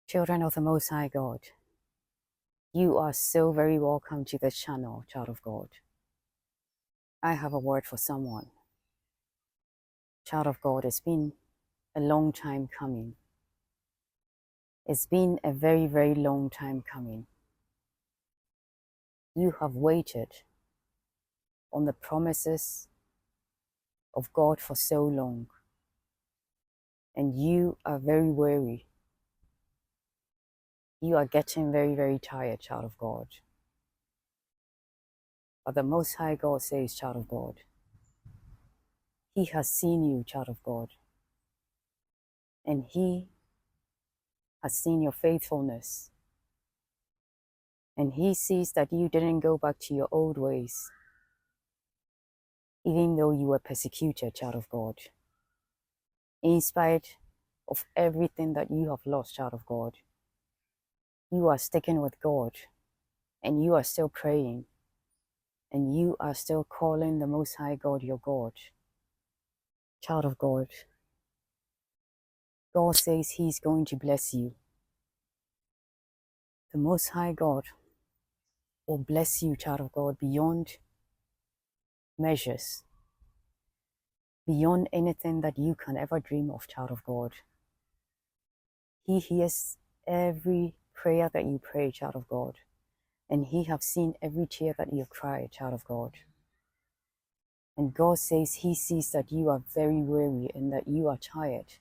Children of the Most High God, you are so very welcome to the channel, child of God. I have a word for someone. Child of God, it's been a long time coming. It's been a very, very long time coming. You have waited on the promises of God for so long, and you are very weary. You are getting very, very tired, child of God. But the Most High God says, child of God, He has seen you, child of God, and He has seen your faithfulness. And He sees that you didn't go back to your old ways, even though you were persecuted, child of God. In spite of everything that you have lost, child of God, you are sticking with God, and you are still praying, and you are still calling the Most High God your God. Child of God, God says He's going to bless you. The Most High God will bless you, child of God, beyond measures, beyond anything that you can ever dream of, child of God. He hears every prayer that you pray, child of God. And He has seen every tear that you cry, child of God. And God says He sees that you are very weary and that you are tired.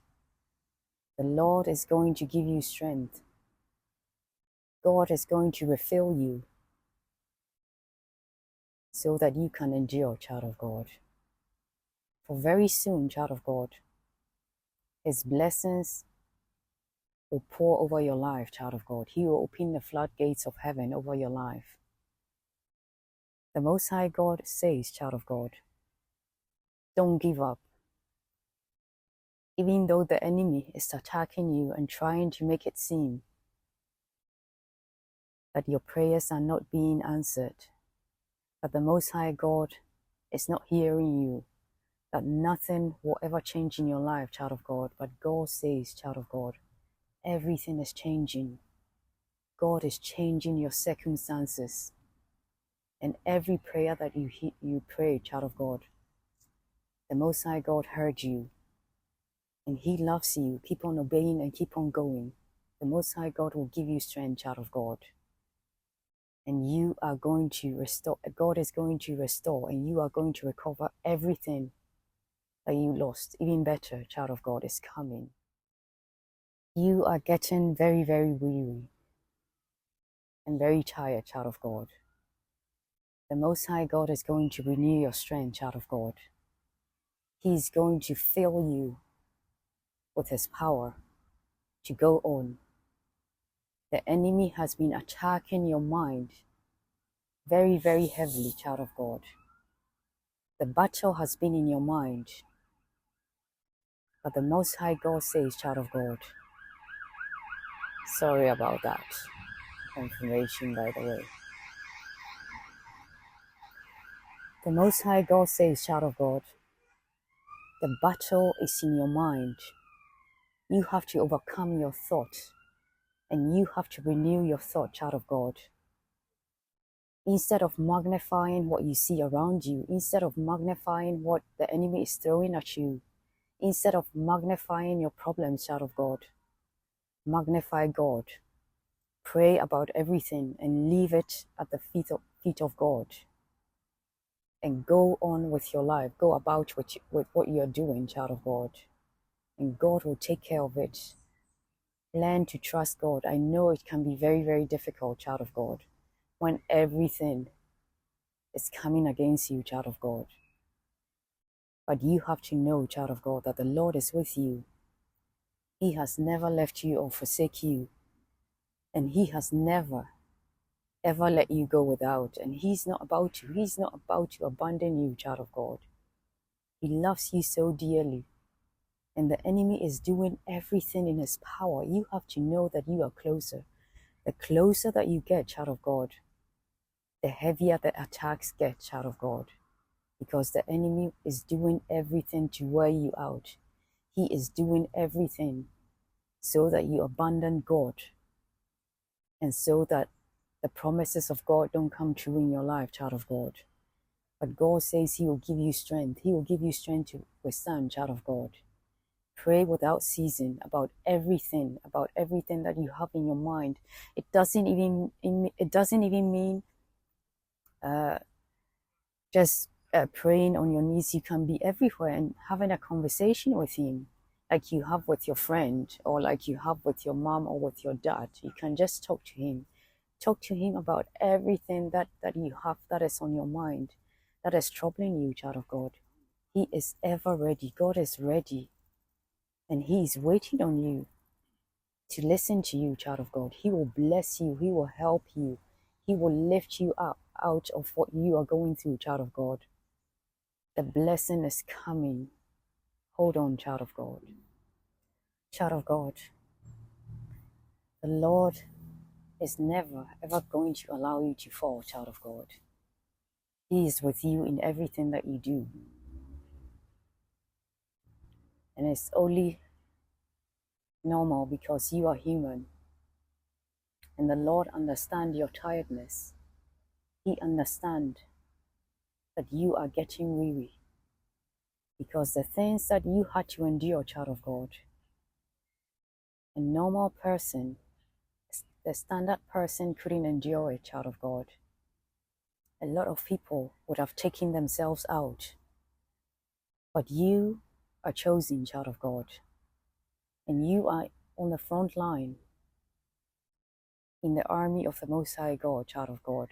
The Lord is going to give you strength. God is going to refill you so that you can endure, child of God. For very soon, child of God, His blessings will pour over your life, child of God. He will open the floodgates of heaven over your life. The Most High God says, child of God, don't give up. Even though the enemy is attacking you and trying to make it seem that your prayers are not being answered, that the Most High God is not hearing you, that nothing will ever change in your life, child of God. But God says, child of God, everything is changing. God is changing your circumstances. And every prayer that you pray, child of God, the Most High God heard you. And He loves you. Keep on obeying and keep on going. The Most High God will give you strength, child of God. And you are going to restore, God is going to restore, and you are going to recover everything that you lost. Even better, child of God, is coming. You are getting very, very weary and very tired, child of God. The Most High God is going to renew your strength, child of God. He's going to fill you with His power to go on. The enemy has been attacking your mind very, very heavily, child of God. The battle has been in your mind. But the Most High God says, child of God, sorry about that confirmation, by the way. The Most High God says, child of God, the battle is in your mind. You have to overcome your thoughts, and you have to renew your thought, child of God. Instead of magnifying what you see around you, instead of magnifying what the enemy is throwing at you, instead of magnifying your problems, child of God, magnify God. Pray about everything and leave it at the feet of God. And go on with your life. Go about with what you're doing, child of God. And God will take care of it. Learn to trust God. I know it can be very, very difficult, child of God, when everything is coming against you, child of God. But you have to know, child of God, that the Lord is with you. He has never left you or forsake you. And He has never, ever let you go without. And He's not about to abandon you, child of God. He loves you so dearly. And the enemy is doing everything in his power. You have to know that you are closer. The closer that you get, child of God, the heavier the attacks get, child of God. Because the enemy is doing everything to wear you out. He is doing everything so that you abandon God and so that the promises of God don't come true in your life, child of God. But God says He will give you strength. He will give you strength to withstand, child of God. Pray without ceasing about everything that you have in your mind. It doesn't even mean just praying on your knees. You can be everywhere and having a conversation with Him, like you have with your friend, or like you have with your mom or with your dad. You can just talk to Him. Talk to Him about everything that you have that is on your mind, that is troubling you, child of God. He is ever ready. God is ready. And He is waiting on you to listen to you, child of God. He will bless you. He will help you. He will lift you up out of what you are going through, child of God. The blessing is coming. Hold on, child of God. Child of God, the Lord is never, ever going to allow you to fall, child of God. He is with you in everything that you do. And it's only normal because you are human. And the Lord understands your tiredness. He understands that you are getting weary. Because the things that you had to endure, child of God, a normal person, the standard person couldn't endure it, child of God. A lot of people would have taken themselves out. But you are chosen, child of God. And you are on the front line in the army of the Most High God, child of God.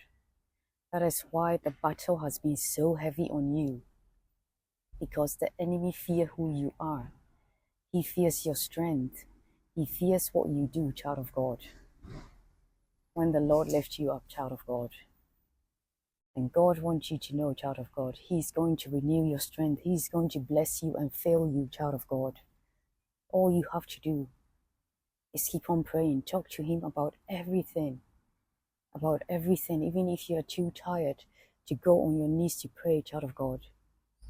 That is why the battle has been so heavy on you. Because the enemy fears who you are. He fears your strength. He fears what you do, child of God. When the Lord lifts you up, child of God. And God wants you to know, child of God, He's going to renew your strength. He's going to bless you and fill you, child of God. All you have to do is keep on praying. Talk to Him about everything. About everything. Even if you're too tired to go on your knees to pray, child of God.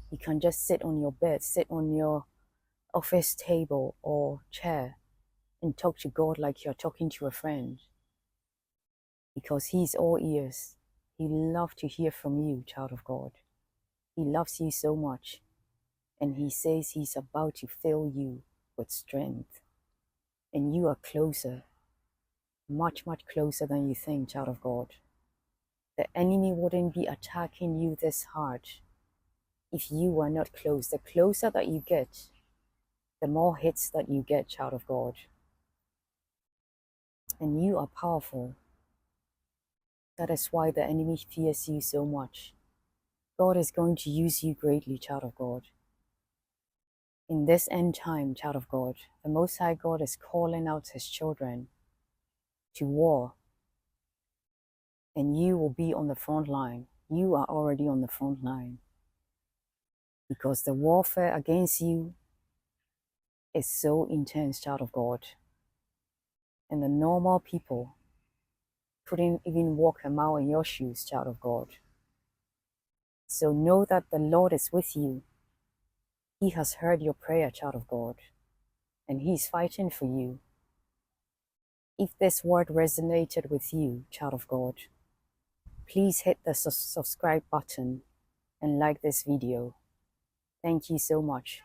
You can just sit on your bed, sit on your office table or chair and talk to God like you're talking to a friend. Because He's all ears. He loves to hear from you, child of God. He loves you so much. And He says He's about to fill you with strength. And you are closer, much, much closer than you think, child of God. The enemy wouldn't be attacking you this hard if you were not close. The closer that you get, the more hits that you get, child of God. And you are powerful. That is why the enemy fears you so much. God is going to use you greatly, child of God. In this end time, child of God, the Most High God is calling out His children to war. And you will be on the front line. You are already on the front line. Because the warfare against you is so intense, child of God. And the normal people couldn't even walk a mile in your shoes, child of God. So know that the Lord is with you. He has heard your prayer, child of God. And He's fighting for you. If this word resonated with you, child of God, please hit the subscribe button and like this video. Thank you so much.